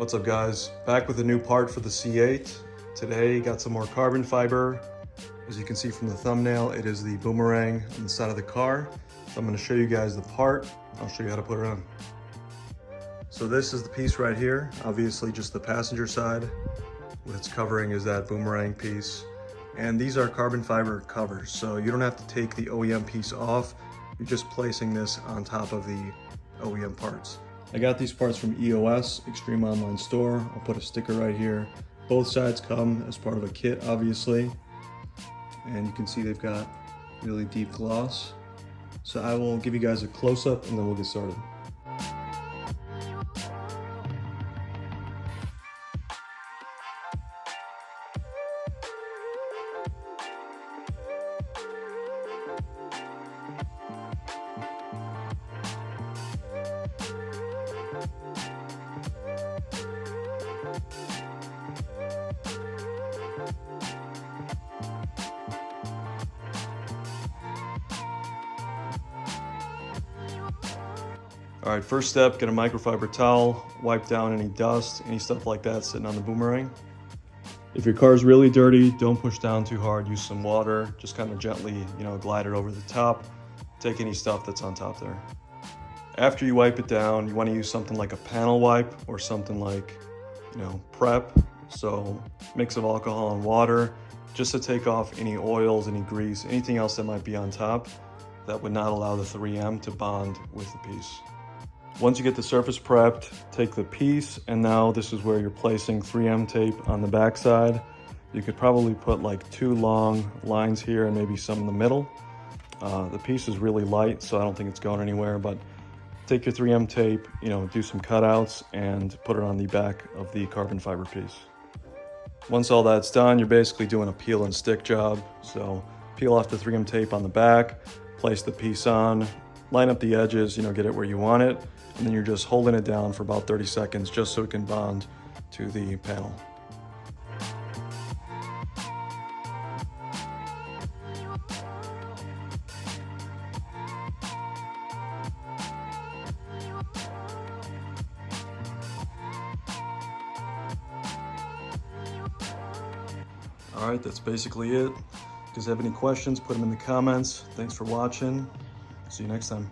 What's up guys? Back with a new part for the C8. Today got some more carbon fiber. As you can see from the thumbnail, it is the Boomerang on the side of the car. So I'm going to show you guys the part. I'll show you how to put it on. So this is the piece right here. Obviously just the passenger side. What it's covering is that Boomerang piece. And these are carbon fiber covers. So you don't have to take the OEM piece off. You're just placing this on top of the OEM parts. I got these parts from EOS, Extreme Online Store. I'll put a sticker right here. Both sides come as part of a kit, obviously. And you can see they've got really deep gloss. So I will give you guys a close-up and then we'll get started. All right, first step, get a microfiber towel, wipe down any dust, any stuff like that sitting on the Boomerang. If your car is really dirty, don't push down too hard, use some water, just kind of gently, glide it over the top, take any stuff that's on top there. After you wipe it down, you want to use something like a panel wipe or something like, prep. So mix of alcohol and water, just to take off any oils, any grease, anything else that might be on top that would not allow the 3M to bond with the piece. Once you get the surface prepped, take the piece, and now this is where you're placing 3M tape on the back side. You could probably put like 2 long lines here and maybe some in the middle. The piece is really light, so I don't think it's going anywhere, but take your 3M tape, do some cutouts and put it on the back of the carbon fiber piece. Once all that's done, you're basically doing a peel and stick job. So peel off the 3M tape on the back, place the piece on, line up the edges, get it where you want it, and then you're just holding it down for about 30 seconds just so it can bond to the panel. All right, that's basically it. If you guys have any questions, put them in the comments. Thanks for watching. See you next time.